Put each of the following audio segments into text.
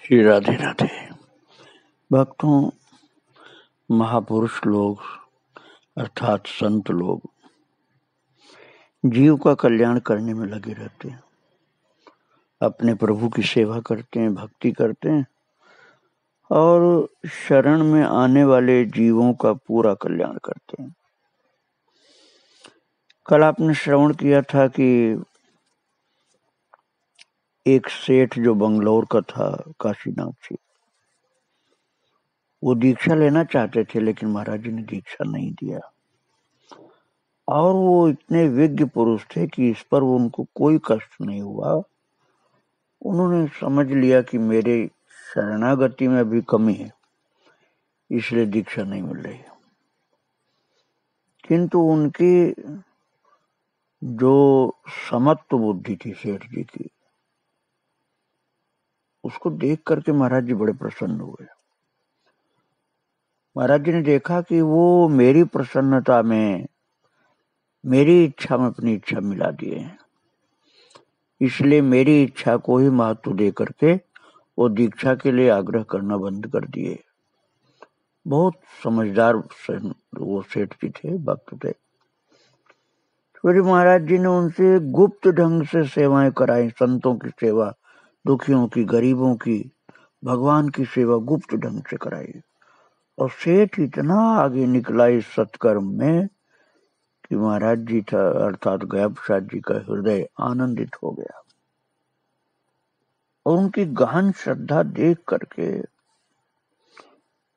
श्री राधे राधे। भक्तों, महापुरुष लोग अर्थात संत लोग जीव का कल्याण करने में लगे रहते हैं, अपने प्रभु की सेवा करते हैं, भक्ति करते हैं और शरण में आने वाले जीवों का पूरा कल्याण करते हैं। कल आपने श्रवण किया था कि एक सेठ जो बंगलौर का था, काशीनाथ जी, वो दीक्षा लेना चाहते थे, लेकिन महाराज जी ने दीक्षा नहीं दिया। और वो इतने विज्ञ पुरुष थे कि इस पर उनको कोई कष्ट नहीं हुआ। उन्होंने समझ लिया कि मेरे शरणागति में अभी कमी है, इसलिए दीक्षा नहीं मिल रही। किंतु उनकी जो समत्व बुद्धि थी सेठ जी की, उसको देख करके महाराज जी बड़े प्रसन्न हुए। महाराज जी ने देखा कि वो मेरी प्रसन्नता में, मेरी इच्छा में अपनी इच्छा मिला दिए हैं, इसलिए मेरी इच्छा को ही महत्व दे करके वो दीक्षा के लिए आग्रह करना बंद कर दिए। बहुत समझदार वो सेठ जी थे, भक्त थे। फिर महाराज जी ने उनसे गुप्त ढंग से सेवाएं कराई, संतों की सेवा, दुखियों की, गरीबों की, भगवान की सेवा गुप्त ढंग से कराई। और सेठ इतना आगे निकला इस सत्कर्म में कि महाराज जी था अर्थात गया प्रसाद जी का हृदय आनंदित हो गया और उनकी गहन श्रद्धा देख करके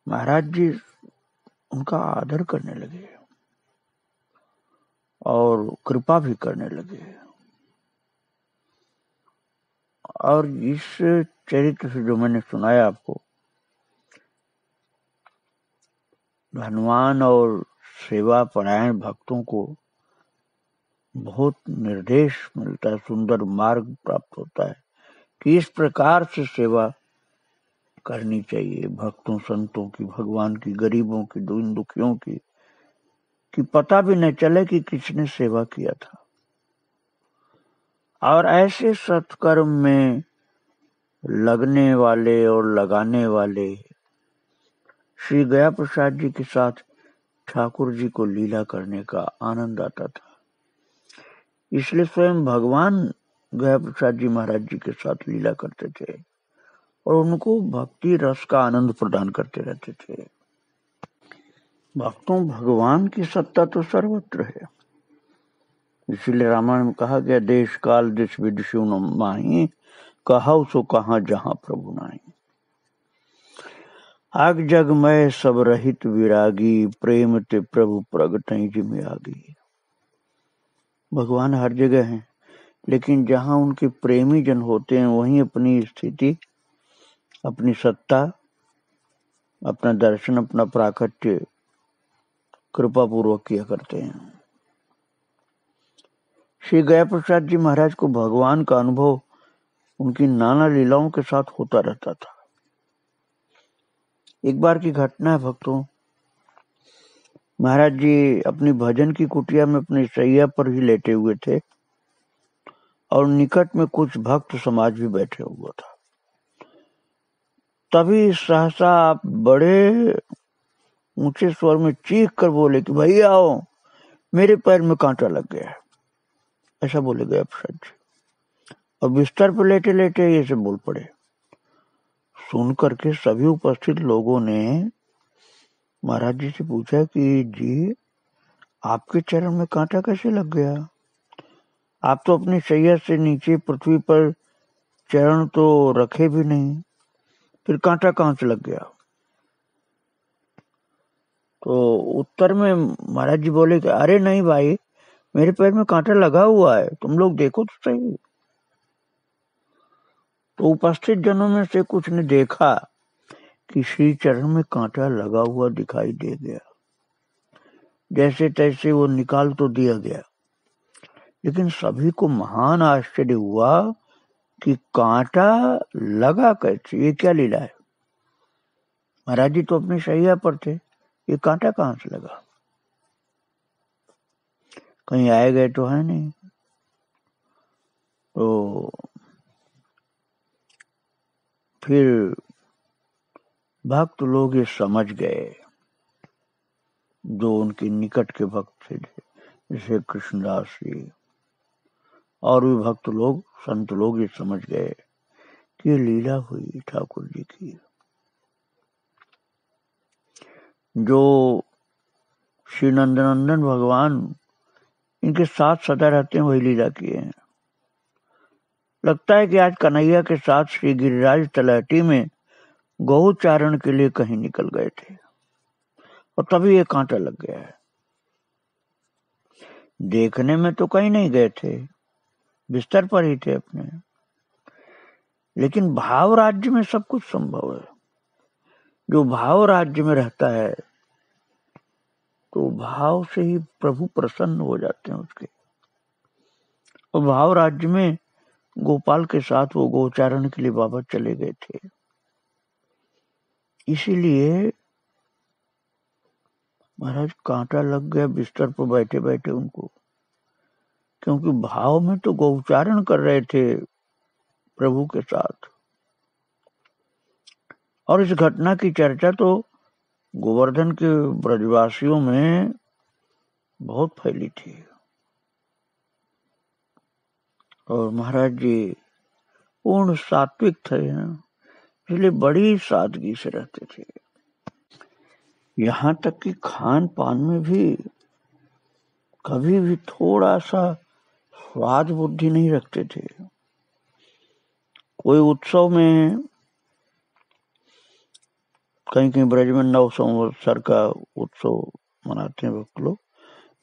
महाराज जी उनका आदर करने लगे और कृपा भी करने लगे। और इस चरित्र से जो मैंने सुनाया आपको, धनवान और सेवा परायण भक्तों को बहुत निर्देश मिलता है, सुंदर मार्ग प्राप्त होता है कि इस प्रकार से सेवा करनी चाहिए भक्तों संतों की, भगवान की, गरीबों की, दीन दुखियों की, कि पता भी न चले कि किसने सेवा किया था। और ऐसे सत्कर्म में लगने वाले और लगाने वाले श्री गया प्रसाद जी के साथ ठाकुर जी को लीला करने का आनंद आता था। इसलिए स्वयं भगवान गया प्रसाद जी महाराज जी के साथ लीला करते थे और उनको भक्ति रस का आनंद प्रदान करते रहते थे। भक्तों, भगवान की सत्ता तो सर्वत्र है। इसलिए रामायण में कहा गया, देश काल दिश विदिशु न माही, कहाउ सो कहा जहां प्रभु नाही। आग जग में सब रहित विरागी, प्रेम ते प्रभु प्रगटई जिमि आगी। भगवान हर जगह हैं, लेकिन जहां उनके प्रेमी जन होते हैं वहीं अपनी स्थिति, अपनी सत्ता, अपना दर्शन, अपना प्राकट्य कृपा पूर्वक किया करते हैं। श्री गया प्रसाद जी महाराज को भगवान का अनुभव उनकी नाना लीलाओं के साथ होता रहता था। एक बार की घटना है भक्तों, महाराज जी अपनी भजन की कुटिया में अपनी शैया पर ही लेटे हुए थे और निकट में कुछ भक्त समाज भी बैठे हुआ था। तभी सहसा आप बड़े ऊंचे स्वर में चीख कर बोले कि भैया आओ, मेरे पैर में कांटा लग गया है। ऐसा बोले गया प्रसाद जी और बिस्तर पर लेटे लेटे ये सब बोल पड़े। सुन करके सभी उपस्थित लोगों ने महाराज जी से पूछा कि जी, आपके चरण में कांटा कैसे लग गया? आप तो अपनी शैया से नीचे पृथ्वी पर चरण तो रखे भी नहीं, फिर कांटा कहां से लग गया? तो उत्तर में महाराज जी बोले कि अरे नहीं भाई, मेरे पैर में कांटा लगा हुआ है, तुम लोग देखो तो सही। तो उपस्थित जनों में से कुछ ने देखा कि श्री चरण में कांटा लगा हुआ दिखाई दे गया। जैसे तैसे वो निकाल तो दिया गया, लेकिन सभी को महान आश्चर्य हुआ कि कांटा लगा कैसे, ये क्या लीला है? महाराज जी तो अपनी शैया पर थे, ये कांटा कहां से लगा? कहीं आए गए तो है नहीं। तो फिर भक्त लोग ये समझ गए, जो उनके निकट के भक्त थे, जैसे कृष्णदास जी और भी भक्त लोग, संत लोग ये समझ गए कि ये लीला हुई ठाकुर जी की। जो श्री नंदनंदन भगवान इनके साथ सदा रहते हैं, वही लीला किए हैं। लगता है कि आज कन्हैया के साथ श्री गिरिराज तलहटी में गौचारण के लिए कहीं निकल गए थे और तभी ये कांटा लग गया है। देखने में तो कहीं नहीं गए थे, बिस्तर पर ही थे अपने, लेकिन भाव राज्य में सब कुछ संभव है। जो भाव राज्य में रहता है तो भाव से ही प्रभु प्रसन्न हो जाते हैं उसके। और भाव राज्य में गोपाल के साथ वो गोचारण के लिए बाबा चले गए थे। इसीलिए महाराज कांटा लग गया बिस्तर पर बैठे बैठे उनको, क्योंकि भाव में तो गोचारण कर रहे थे प्रभु के साथ। और इस घटना की चर्चा तो गोवर्धन के ब्रजवासियों में बहुत फैली थी। और महाराज जी पूर्ण सात्विक थे, इसलिए बड़ी सादगी से रहते थे। यहाँ तक कि खान पान में भी कभी भी थोड़ा सा स्वाद बुद्धि नहीं रखते थे। कोई उत्सव में, कहीं कहीं ब्रज में 9 संवत्सर का उत्सव मनाते हैं भक्त लोग,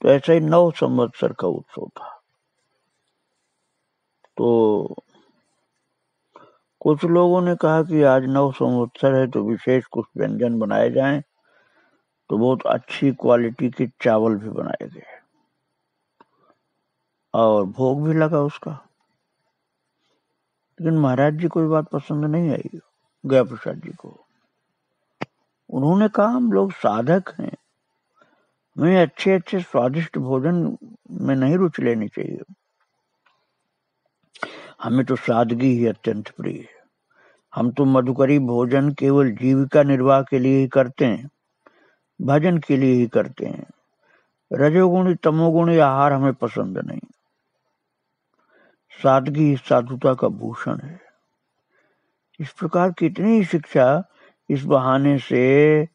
तो ऐसा ही 9 संवत्सर का उत्सव था। तो कुछ लोगों ने कहा कि आज 9 संवत्सर है तो विशेष कुछ व्यंजन बनाए जाएं, तो बहुत अच्छी क्वालिटी के चावल भी बनाए गए और भोग भी लगा उसका। लेकिन महाराज जी को ये बात पसंद नहीं आई, गया प्रसाद जी को। उन्होंने कहा हम लोग साधक हैं, हमें अच्छे अच्छे स्वादिष्ट भोजन में नहीं रुचि लेनी चाहिए, हमें तो सादगी ही अत्यंत प्रिय है। हम तो मधुकरी भोजन केवल जीविका निर्वाह के लिए ही करते हैं, भजन के लिए ही करते हैं। रजोगुणी तमोगुणी आहार हमें पसंद नहीं। सादगी साधुता का भूषण है। इस प्रकार कितनी शिक्षा इस बहाने से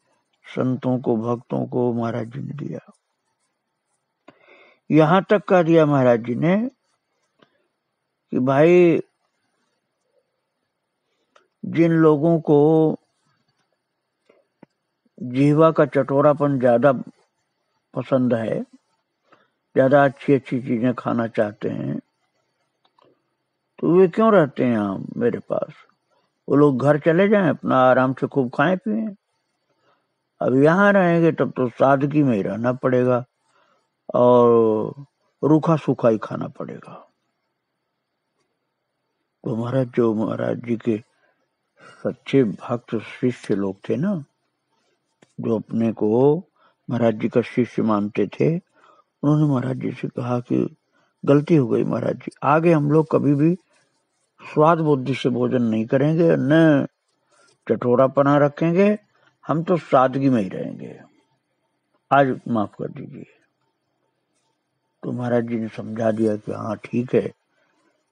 संतों को, भक्तों को महाराज जी ने दिया। यहां तक कह दिया महाराज जी ने कि भाई जिन लोगों को जीवा का चटोरापन ज्यादा पसंद है, ज्यादा अच्छी अच्छी चीजें खाना चाहते हैं, तो वे क्यों रहते हैं यहाँ मेरे पास? वो लोग घर चले जाएं, अपना आराम से खूब खाएं पिए। अब यहाँ रहेंगे तब तो सादगी में ही रहना पड़ेगा और रूखा सूखा ही खाना पड़ेगा। तो महाराज जी के सच्चे भक्त शिष्य लोग थे ना, जो अपने को महाराज जी का शिष्य मानते थे, उन्होंने महाराज जी से कहा कि गलती हो गई महाराज जी, आगे हम लोग कभी भी स्वाद बुद्धि से भोजन नहीं करेंगे, न चटोरापना रखेंगे, हम तो सादगी में ही रहेंगे, आज माफ कर दीजिए। तो महाराज जी ने समझा दिया कि हाँ ठीक है,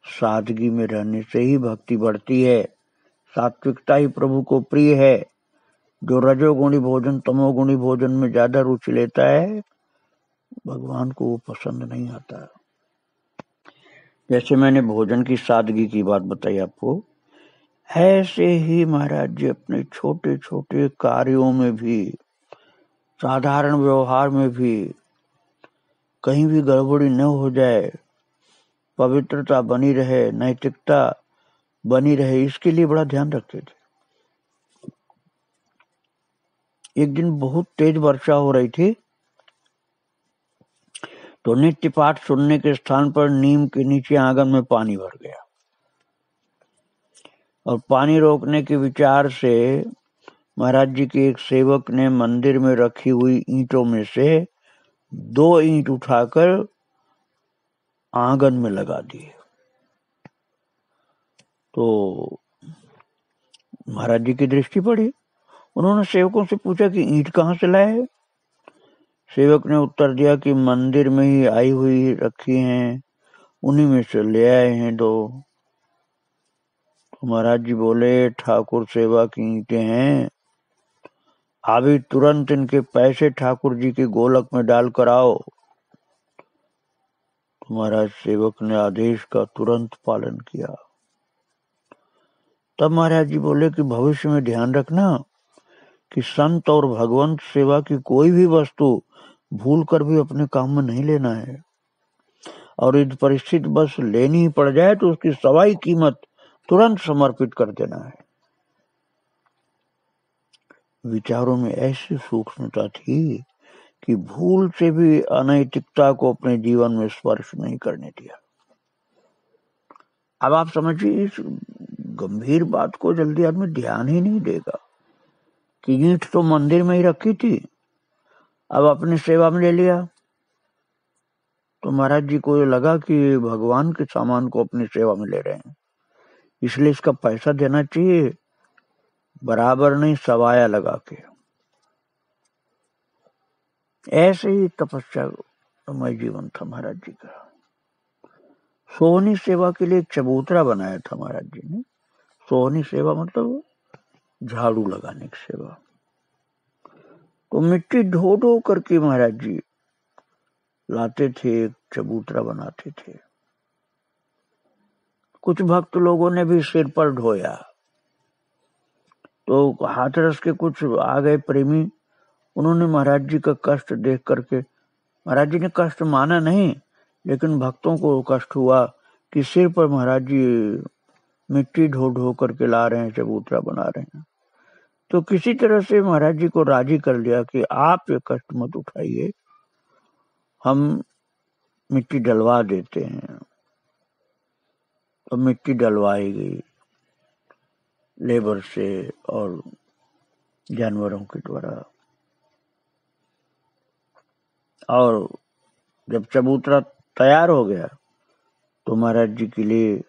सादगी में रहने से ही भक्ति बढ़ती है, सात्विकता ही प्रभु को प्रिय है। जो रजोगुणी भोजन तमोगुणी भोजन में ज्यादा रुचि लेता है, भगवान को वो पसंद नहीं आता। जैसे मैंने भोजन की सादगी की बात बताई आपको, ऐसे ही महाराज जी अपने छोटे छोटे कार्यों में भी, साधारण व्यवहार में भी कहीं भी गड़बड़ी न हो जाए, पवित्रता बनी रहे, नैतिकता बनी रहे, इसके लिए बड़ा ध्यान रखते थे। एक दिन बहुत तेज वर्षा हो रही थी, तो नित्य पाठ सुनने के स्थान पर नीम के नीचे आंगन में पानी भर गया और पानी रोकने के विचार से महाराज जी के एक सेवक ने मंदिर में रखी हुई ईंटों में से 2 ईंट उठाकर आंगन में लगा दिए। तो महाराज जी की दृष्टि पड़ी। उन्होंने सेवकों से पूछा कि ईंट कहाँ से लाए। सेवक ने उत्तर दिया कि मंदिर में ही आई हुई रखी हैं, उन्हीं में से ले आए हैं 2। तो महाराज जी बोले, ठाकुर सेवा की ईंटें हैं, अभी तुरंत इनके पैसे ठाकुर जी के गोलक में डाल कर आओ। तो महाराज सेवक ने आदेश का तुरंत पालन किया। तब महाराज जी बोले कि भविष्य में ध्यान रखना कि संत और भगवंत सेवा की कोई भी वस्तु भूल कर भी अपने काम में नहीं लेना है, और यदि परिस्थिति बस लेनी ही पड़ जाए तो उसकी सवाई कीमत तुरंत समर्पित कर देना है। विचारों में ऐसी सूक्ष्मता थी कि भूल से भी अनैतिकता को अपने जीवन में स्पर्श नहीं करने दिया। अब आप समझिए, इस गंभीर बात को जल्दी आदमी ध्यान ही नहीं देगा कि ईंट तो मंदिर में ही रखी थी, अब अपनी सेवा में ले लिया। तो महाराज जी को ये लगा कि भगवान के सामान को अपनी सेवा में ले रहे हैं, इसलिए इसका पैसा देना चाहिए, बराबर नहीं सवाया लगा के। ऐसे ही तपस्यामय जीवन था महाराज जी का। सोहनी सेवा के लिए एक चबूतरा बनाया था महाराज जी ने। सोहनी सेवा मतलब झाड़ू लगाने की सेवा। तो मिट्टी ढो ढो करके महाराज जी लाते थे, एक चबूतरा बनाते थे। कुछ भक्त लोगों ने भी सिर पर ढोया, तो हाथरस के कुछ आ गए प्रेमी, उन्होंने महाराज जी का कष्ट देख करके, महाराज जी ने कष्ट माना नहीं, लेकिन भक्तों को कष्ट हुआ कि सिर पर महाराज जी मिट्टी ढो ढो करके ला रहे हैं, चबूतरा बना रहे हैं। तो किसी तरह से महाराज जी को राजी कर लिया कि आप ये कष्ट मत उठाइए, हम मिट्टी डलवा देते हैं। तो मिट्टी डलवाई गई लेबर से और जानवरों के द्वारा। और जब चबूतरा तैयार हो गया तो महाराज जी के लिए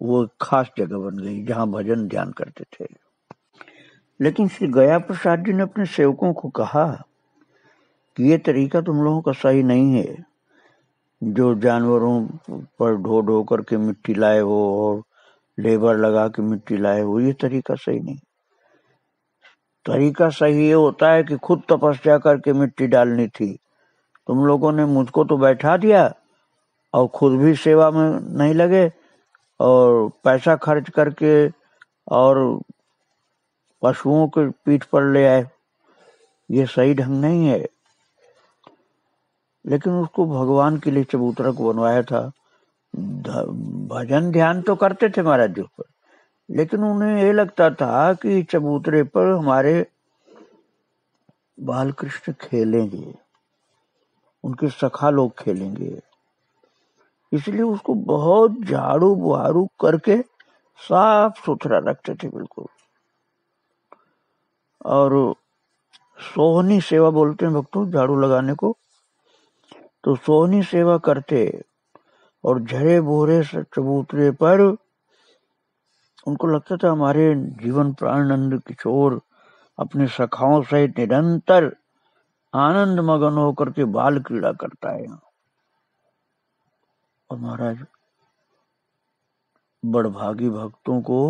वो खास जगह बन गई जहां भजन ध्यान करते थे। लेकिन श्री गया प्रसाद जी ने अपने सेवकों को कहा कि ये तरीका तुम लोगों का सही नहीं है, जो जानवरों पर ढो ढो करके मिट्टी लाए हो और लेबर लगा के मिट्टी लाए हो, ये तरीका सही नहीं। तरीका सही ये होता है कि खुद तपस्या करके मिट्टी डालनी थी। तुम लोगों ने मुझको तो बैठा दिया और खुद भी सेवा में नहीं लगे और पैसा खर्च करके और पशुओं के पीठ पर ले आए, ये सही ढंग नहीं है। लेकिन उसको भगवान के लिए चबूतरा को बनवाया था। भजन ध्यान तो करते थे महाराज जी पर, लेकिन उन्हें ये लगता था कि चबूतरे पर हमारे बाल कृष्ण खेलेंगे, उनके सखा लोग खेलेंगे, इसलिए उसको बहुत झाड़ू बुहारू करके साफ सुथरा रखते थे बिल्कुल। और सोहनी सेवा बोलते हैं भक्तों झाड़ू लगाने को। तो सोहनी सेवा करते और झरे बोरे चबूतरे पर उनको लगता था हमारे जीवन प्राणानंद किशोर अपने सखाओं सहित निरंतर आनंद मगन होकर के बाल क्रीड़ा करता है। और महाराज बड़भागी भक्तों को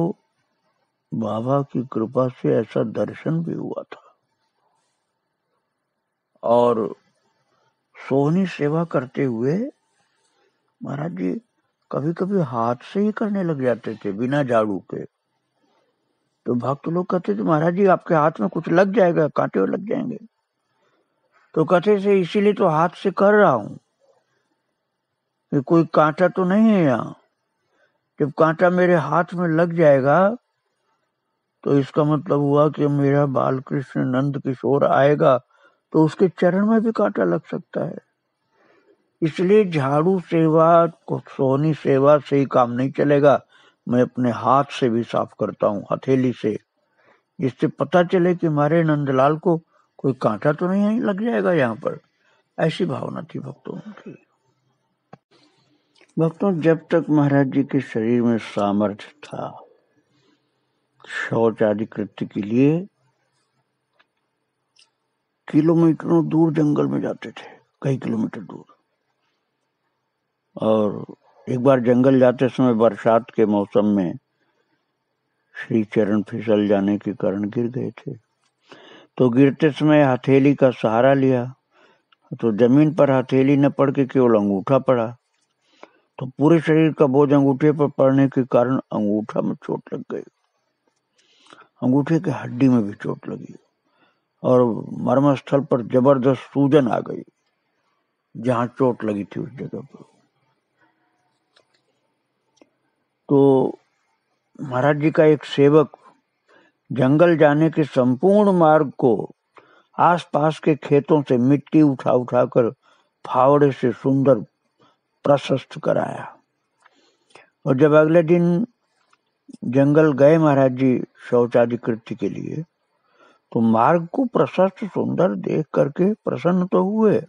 बाबा की कृपा से ऐसा दर्शन भी हुआ था। और सोहनी सेवा करते हुए महाराज जी कभी कभी हाथ से ही करने लग जाते थे बिना झाड़ू के। तो भक्त लोग कहते थे महाराज जी आपके हाथ में कुछ लग जाएगा, कांटे लग जाएंगे। तो कहते थे इसीलिए तो हाथ से कर रहा हूं कि कोई कांटा तो नहीं है यहाँ। जब कांटा मेरे हाथ में लग जाएगा तो इसका मतलब हुआ कि मेरा बाल कृष्ण नंद किशोर आएगा तो उसके चरण में भी कांटा लग सकता है। इसलिए झाड़ू सेवा को सोहनी सेवा से ही काम नहीं चलेगा, मैं अपने हाथ से भी साफ करता हूँ, हथेली से, जिससे पता चले कि हमारे नंदलाल को कोई कांटा तो नहीं लग जाएगा यहाँ पर। ऐसी भावना थी भक्तों की। भक्तों, जब तक महाराज जी के शरीर में सामर्थ्य था शौच आदि कृत्य के लिए किलोमीटरों दूर जंगल में जाते थे, कई किलोमीटर दूर। और एक बार जंगल जाते समय बरसात के मौसम में श्री चरण फिसल जाने के कारण गिर गए थे। तो गिरते समय हथेली का सहारा लिया तो जमीन पर हथेली न पड़ के केवल अंगूठा पड़ा। तो पूरे शरीर का बोझ अंगूठे पर पड़ने के कारण अंगूठा में चोट लग गई, अंगूठे की हड्डी में भी चोट लगी और मर्म स्थल पर जबरदस्त सूजन आ गई जहां चोट लगी थी उस जगह पर। तो महाराज जी का एक सेवक जंगल जाने के संपूर्ण मार्ग को आसपास के खेतों से मिट्टी उठा उठाकर फावड़े से सुंदर प्रशस्त कराया। और जब अगले दिन जंगल गए महाराज जी शौचादि कृत्य के लिए, तो मार्ग को प्रशस्त सुंदर देख करके प्रसन्न तो हुए,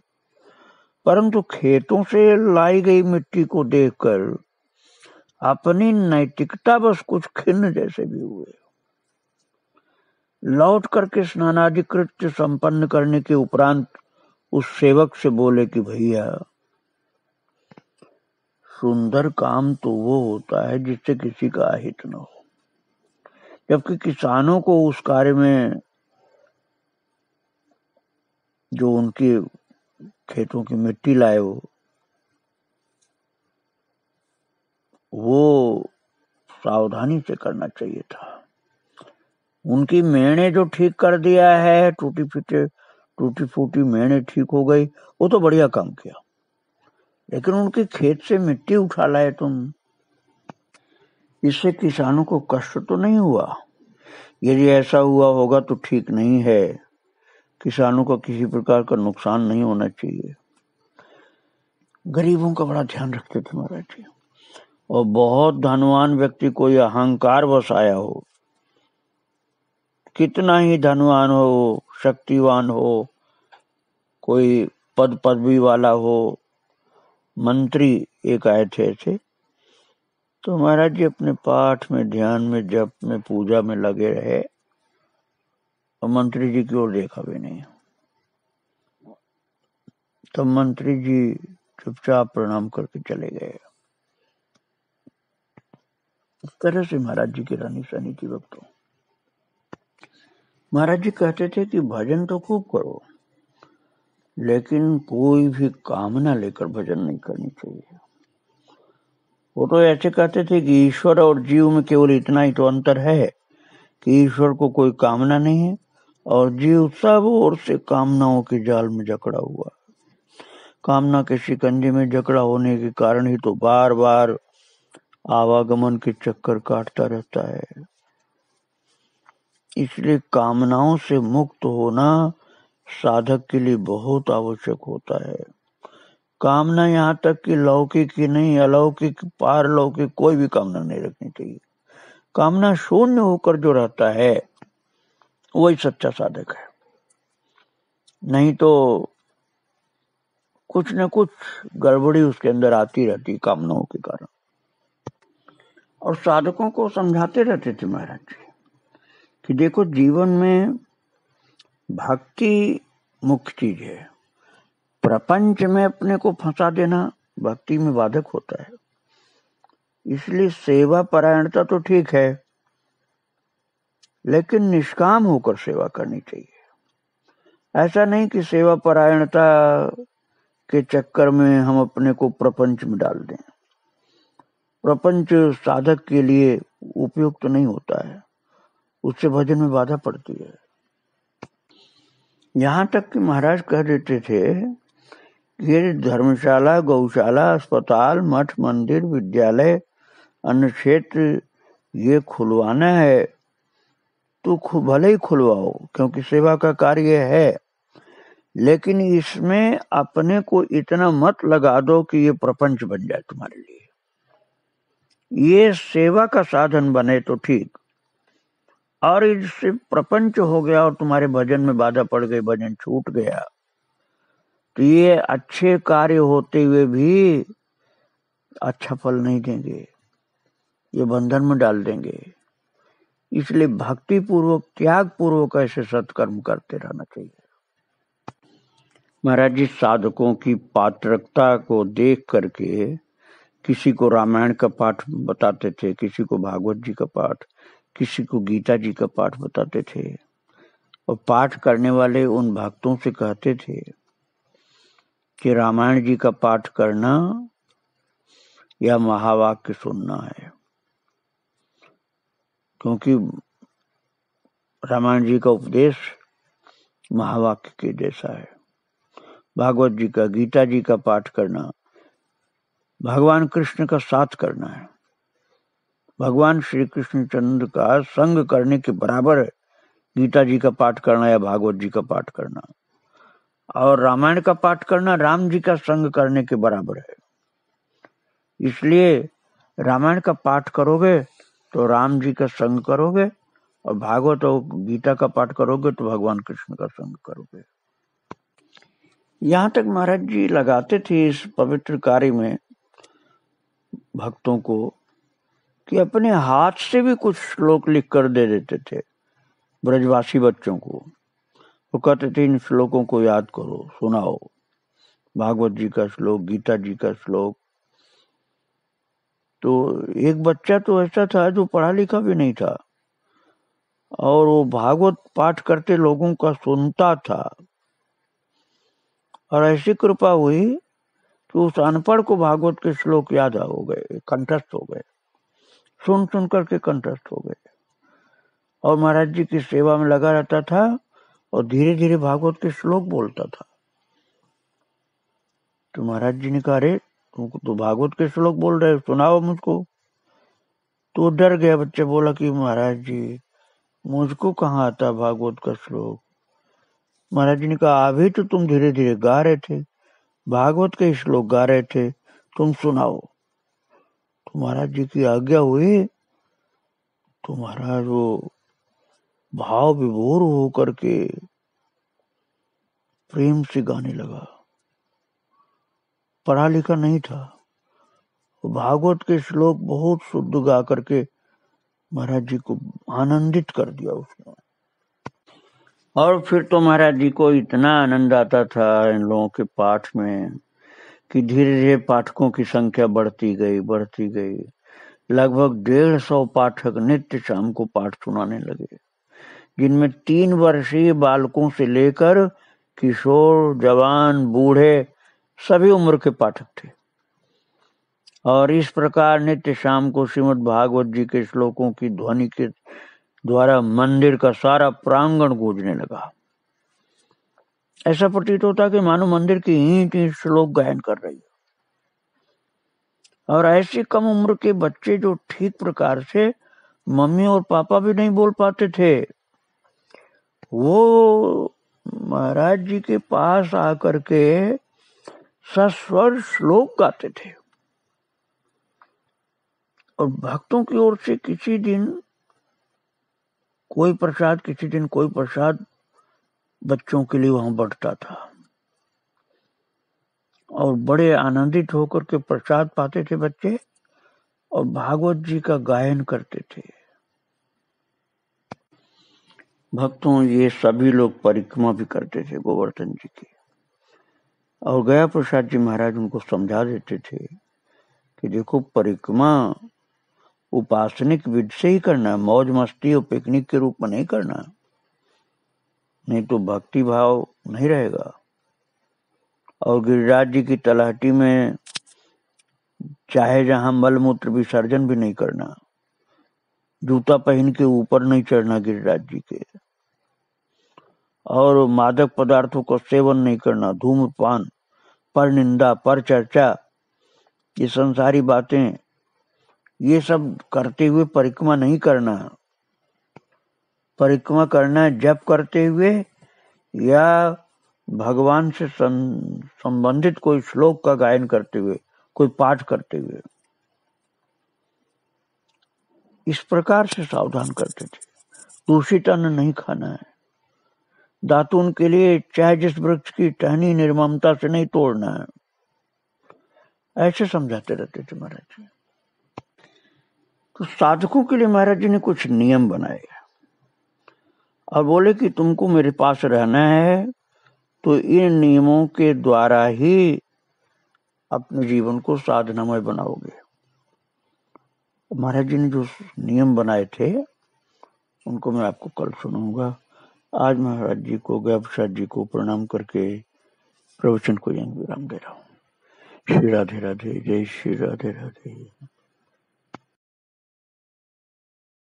परंतु खेतों से लाई गई मिट्टी को देखकर अपनी नैतिकता बस कुछ खिन्न जैसे भी हुए। लौट करके स्नानादि कृत्य संपन्न करने के उपरांत उस सेवक से बोले कि भैया, सुंदर काम तो वो होता है जिससे किसी का अहित न हो, जबकि किसानों को उस कार्य में जो उनके खेतों की मिट्टी लाए वो सावधानी से करना चाहिए था। उनकी मेहने जो ठीक कर दिया है, टूटी फूटी मेहने ठीक हो गई, वो तो बढ़िया काम किया, लेकिन उनके खेत से मिट्टी उठा लाए तुम, इससे किसानों को कष्ट तो नहीं हुआ? यदि ऐसा हुआ होगा तो ठीक नहीं है, किसानों का किसी प्रकार का नुकसान नहीं होना चाहिए। गरीबों का बड़ा ध्यान रखते थे महाराज जी। और बहुत धनवान व्यक्ति कोई अहंकार वश आया हो, कितना ही धनवान हो, शक्तिवान हो, कोई पद पदवी वाला हो, मंत्री एक आए थे ऐसे, तो महाराज जी अपने पाठ में, ध्यान में, जप में, पूजा में लगे रहे और मंत्री जी की ओर देखा भी नहीं। तो मंत्री जी चुपचाप प्रणाम करके चले गए। इस तरह से महाराज जी की रानी सनी थी भक्तों। महाराज जी कहते थे कि भजन तो खूब करो, लेकिन कोई भी कामना लेकर भजन नहीं करनी चाहिए। वो तो ऐसे कहते थे कि ईश्वर और जीव में केवल इतना ही तो अंतर है कि ईश्वर को कोई कामना नहीं है और जीव सब ओर से कामनाओं के जाल में जकड़ा हुआ। कामना के शिकंजे में जकड़ा होने के कारण ही तो बार बार आवागमन के चक्कर काटता रहता है। इसलिए कामनाओं से मुक्त होना साधक के लिए बहुत आवश्यक होता है। कामना यहाँ तक कि लौकिक ही नहीं, अलौकिक, पारलौकिक कोई भी कामना नहीं रखनी चाहिए। कामना शून्य होकर जो रहता है वही सच्चा साधक है, नहीं तो कुछ न कुछ गड़बड़ी उसके अंदर आती रहती कामनाओं के कारण। और साधकों को समझाते रहते थे महाराज जी कि देखो, जीवन में भक्ति मुख्य चीज है, प्रपंच में अपने को फंसा देना भक्ति में बाधक होता है। इसलिए सेवा परायणता तो ठीक है, लेकिन निष्काम होकर सेवा करनी चाहिए। ऐसा नहीं कि सेवा परायणता के चक्कर में हम अपने को प्रपंच में डाल दें। प्रपंच साधक के लिए उपयुक्त नहीं होता है, उससे भजन में बाधा पड़ती है। यहाँ तक कि महाराज कह देते थे कि धर्मशाला, गौशाला, अस्पताल, मठ, मंदिर, विद्यालय, अन्य क्षेत्र ये खुलवाना है तो भले ही खुलवाओ, क्योंकि सेवा का कार्य है, लेकिन इसमें अपने को इतना मत लगा दो कि ये प्रपंच बन जाए तुम्हारे लिए। ये सेवा का साधन बने तो ठीक, और इससे प्रपंच हो गया और तुम्हारे भजन में बाधा पड़ गई, भजन छूट गया, तो ये अच्छे कार्य होते हुए भी अच्छा फल नहीं देंगे, ये बंधन में डाल देंगे। इसलिए भक्ति पूर्वक त्याग पूर्वक ऐसे सत्कर्म करते रहना चाहिए। महाराज जी साधकों की पात्रता को देख करके किसी को रामायण का पाठ बताते थे, किसी को भागवत जी का पाठ, किसी को गीता जी का पाठ बताते थे, और पाठ करने वाले उन भक्तों से कहते थे कि रामायण जी का पाठ करना या महावाक्य सुनना है, क्योंकि रामायण जी का उपदेश महावाक्य के जैसा है। भागवत जी का, गीता जी का पाठ करना भगवान कृष्ण का साथ करना है, भगवान श्री कृष्ण चंद्र का संग करने के बराबर है गीता जी का पाठ करना या भागवत जी का पाठ करना, और रामायण का पाठ करना राम जी का संग करने के बराबर है। इसलिए रामायण का पाठ करोगे तो राम जी का संग करोगे, और भागवत और गीता का पाठ करोगे तो भगवान कृष्ण का संग करोगे। यहाँ तक महाराज जी लगाते थे इस पवित्र कार्य में भक्तों को कि अपने हाथ से भी कुछ श्लोक लिख कर दे देते थे ब्रजवासी बच्चों को। वो कहते थे इन श्लोकों को याद करो, सुनाओ, भागवत जी का श्लोक, गीता जी का श्लोक। तो एक बच्चा तो ऐसा था जो पढ़ा लिखा भी नहीं था, और वो भागवत पाठ करते लोगों का सुनता था, और ऐसी कृपा हुई कि उस अनपढ़ को भागवत के श्लोक याद हो गए, कंठस्थ हो गए, सुन सुन करके कंठस्थ हो गए, और महाराज जी की सेवा में लगा रहता था और धीरे धीरे भागवत के श्लोक बोलता था। तो महाराज जी ने कहा, अरे तुमको तो भागवत के श्लोक बोल रहे, सुनाओ मुझको। तो डर गया बच्चा, बोला कि महाराज जी मुझको कहाँ आता भागवत का श्लोक। महाराज जी ने कहा, अभी तो तुम धीरे धीरे गा रहे थे, भागवत के श्लोक गा रहे थे, तुम सुनाओ। तो महाराज जी की आज्ञा हुई तो महाराज वो भाव विभोर हो करके प्रेम से गाने लगा। पढ़ा लिखा नहीं था, भागवत के श्लोक बहुत शुद्ध गा करके महाराज जी को आनंदित कर दिया उसने। और फिर तो महाराज जी को इतना आनंद आता था इन लोगों के पाठ में कि धीरे धीरे पाठकों की संख्या बढ़ती गई। लगभग 150 पाठक नित्य शाम को पाठ सुनाने लगे, जिनमें 3 वर्षीय बालकों से लेकर किशोर, जवान, बूढ़े सभी उम्र के पाठक थे। और इस प्रकार नित्य शाम को श्रीमद् भागवत जी के श्लोकों की ध्वनि के द्वारा मंदिर का सारा प्रांगण गूंजने लगा। ऐसा प्रतीत होता कि मानो मंदिर की ईंट ईंट श्लोक गायन कर रही है। और ऐसे कम उम्र के बच्चे जो ठीक प्रकार से मम्मी और पापा भी नहीं बोल पाते थे, वो महाराज जी के पास आकर के सस्वर श्लोक गाते थे। और भक्तों की ओर से किसी दिन कोई प्रसाद बच्चों के लिए वहां बढ़ता था, और बड़े आनंदित होकर के प्रसाद पाते थे बच्चे, और भागवत जी का गायन करते थे। भक्तों ये सभी लोग परिक्रमा भी करते थे गोवर्धन जी की, और गया प्रसाद जी महाराज उनको समझा देते थे कि देखो परिक्रमा उपासनिक विधि से ही करना, मौज मस्ती और पिकनिक के रूप में नहीं करना, नहीं तो भक्ति भाव नहीं रहेगा। और गिरिराज जी की तलहटी में चाहे जहां मल मूत्र विसर्जन भी नहीं करना, जूता पहन के ऊपर नहीं चढ़ना गिरिराज जी के, और मादक पदार्थों का सेवन नहीं करना, धूम्रपान, पर निंदा, पर चर्चा, ये संसारी बातें, ये सब करते हुए परिक्रमा नहीं करना। परिक्रमा करना जप करते हुए या भगवान से संबंधित कोई श्लोक का गायन करते हुए, कोई पाठ करते हुए। इस प्रकार से सावधान करते थे। दूषित अन्न नहीं खाना है, दातून के लिए चाहे जिस वृक्ष की टहनी निर्ममता से नहीं तोड़ना है, ऐसे समझाते रहते थे महाराज जी। तो साधकों के लिए महाराज जी ने कुछ नियम बनाए और बोले कि तुमको मेरे पास रहना है तो इन नियमों के द्वारा ही अपने जीवन को साधनामय बनाओगे। महाराज जी ने जो नियम बनाए थे उनको मैं आपको कल सुनाऊंगा। आज महाराज जी को, गया प्रसाद जी को प्रणाम करके प्रवचन को यहीं विराम दे रहा हूँ। श्री राधे राधे, जय श्री राधे राधे।